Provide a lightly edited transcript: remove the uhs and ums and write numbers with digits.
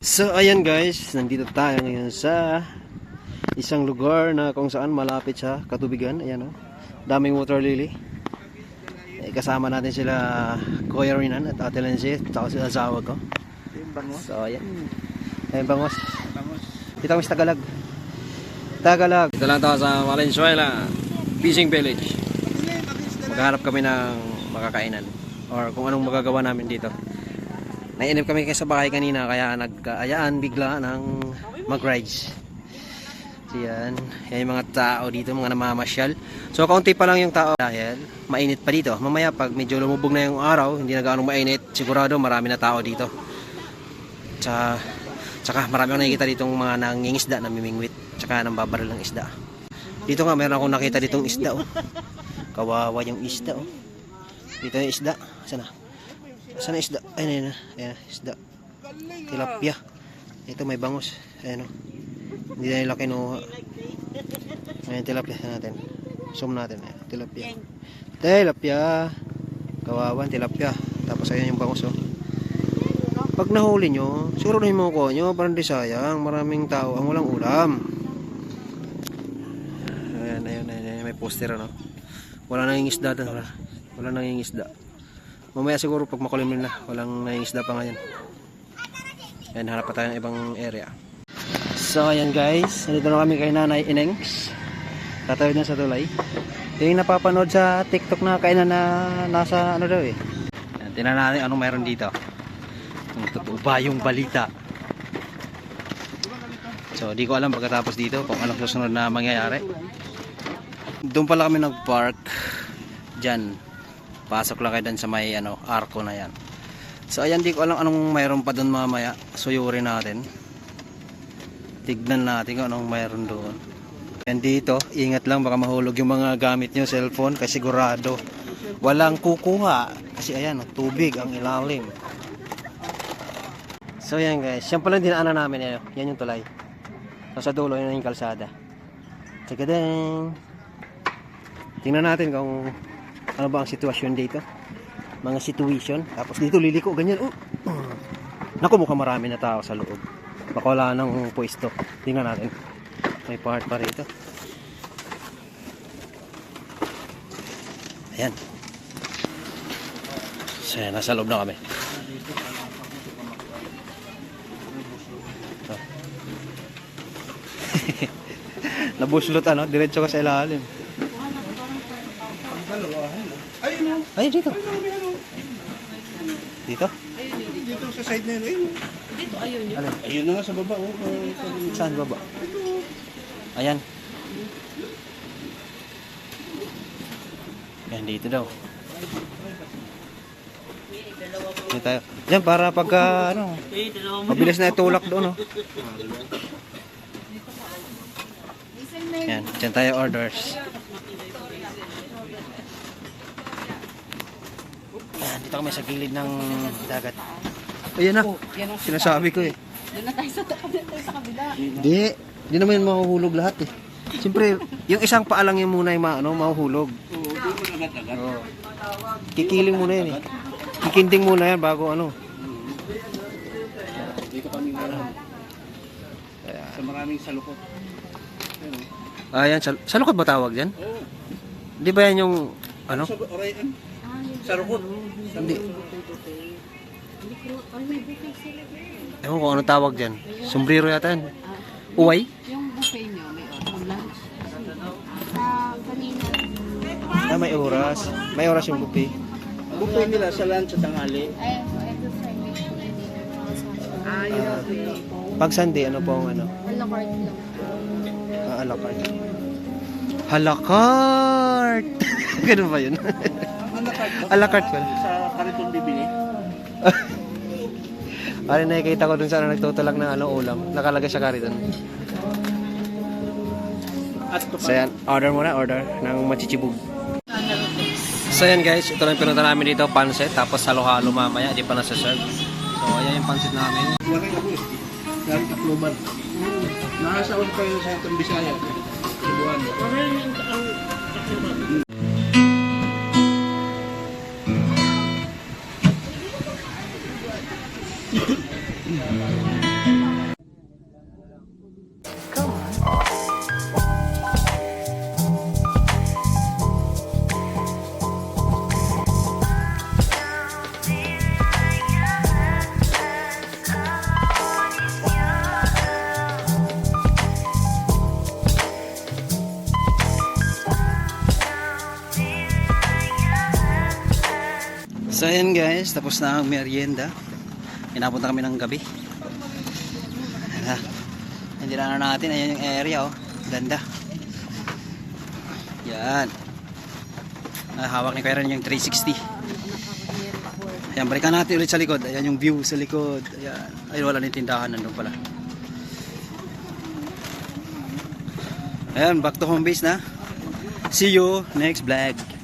So ayan guys, nandito tayo ngayon sa isang lugar na kung saan malapit sa katubigan. Ayan o, daming water lily. Kasama natin sila Kuya Rinan at Ate Lindsay, at sila asawa ko. So ayan, ayan bangos. Dito kami sa Tagalog. Dito lang tayo sa Valenzuela Fishing Village. Maghanap kami ng makakainan or kung anong magagawa namin dito. Nainip kami sa bahay kanina kaya nagkaayaan bigla ng mag-rides. So yan yung mga tao dito, mga namamasyal. So kaunti pa lang yung tao dahil mainit pa dito. Mamaya pag medyo lumubog na yung araw, hindi na gaano mainit, sigurado marami na tao dito. Tsaka marami akong nakikita ditong mga nangingisda na mimingwit, tsaka nang babaril ng isda. Dito nga meron akong nakita ditong isda oh. Kawawa yung isda oh. Dito yung isda. Sana isda? Ayan, isda. Tilapia. Ito may bangus. Ayan o. Hindi na nila kinuha. Ayan, tilapia natin. Zoom natin. Ayan, tilapia. Tilapia. Kawawan, tilapia. Tapos ayan yung bangus o. Pag nahuli nyo, siguro na yung mga kuha nyo. Parang di sayang. Maraming tao ang walang ulam. Ayan. May poster ano. Wala nanging isda doon. Wala nanging isda. Mamaya siguro pag makulimlim na, walang nangingisda pa ngayon. Ayan, hanap pa tayo ng ibang area. So ayan guys, nandito na kami kay Nanay Inengs. Tatawid na sa tulay. Ito yung napapanood sa TikTok na kainan na nasa ano daw eh. Ayan, tingnan natin anong mayroon dito. Kung totoo ba yung balita. So di ko alam pagkatapos dito kung anong susunod na mangyayari. Doon pala kami nag-park dyan. Pasok lang kayo dun sa may arko na yan. So ayan, di ko alam anong mayroon pa dun mamaya. Suyurin natin. Tignan natin kung anong mayroon doon. Yan dito, ingat lang baka mahulog yung mga gamit nyo, cellphone, kasi sigurado walang kukuha. Kasi ayan, tubig ang ilalim. So ayan guys, yan pala dinaanan namin. Yan yung tulay. So sa dulo, yun yung kalsada. Tsagadeng. Tingnan natin kung ano ba ang sitwasyon dito. Mga situation. Tapos dito liliko ganyan. Naku, mukhang marami na tao sa loob. Baka wala nang pwesto. Tingnan natin. May part pa rito. Ayan. So nasa loob na kami. So. Nabuslot diretso ka sa ilalim. Ay, dito. Dito? Dito sa side na yun. Dito, ayun yun. Ayun na nga sa baba. Saan baba? Ayan. Ayan, dito daw. Dito tayo. Yan, para pagka, mabilis na itulak doon, Ayan, dyan tayo orders. Dito kami sa gilid ng dagat. Ayan na. Sinasabi ko eh. Doon na tayo sa kabila. Hindi naman mahuhulog lahat eh. Siyempre, yung isang paa lang yung muna yung mahuhulog. Oo. Kikiling muna yan eh. Kikinding muna yan bago Dito kami sa maraming salukot. Ayan, salukot ba tawag dyan? Oo. Di ba yan yung Sa Orayan? Salukot. Hindi. Ewan ko ano tawag dyan. Sombrero yata yan. Uway? Yung buffet nyo, may lunch. Kanina. May oras. May oras yung buffet. Buffet nila sa lunch at tanghali. Yung buffet. Pag Sunday, ano po ang Alakart lang. Alakart. Halakart! Ganun ba yun? Alakart pala. Sa kariton bibili. Ano nakikita ko dun sa nagtutulak ng ulam. Nakalagay sa kariton. So yan, order ng machichibug. So yan guys, ito lang pinunta namin dito, pansit, tapos halo-halo mamaya, di pa nasa-serve. So ayan yung pansit namin. Walang ako eh. Galing Tacloban. Nakasaon kayo sa Bisaya. Cebuano. So ayan guys, tapos na ang merienda. Inapunta kami ng gabi. Ayan na. Hindi na natin, ayan yung area oh. Ganda. Yan. Hawak ni Kairan yung 360. Ayan, balikan natin ulit sa likod. Ayan yung view sa likod. Ayan. Ay, wala na yung tindahan. Nandun pala. Ayan, back to home base na. See you next vlog.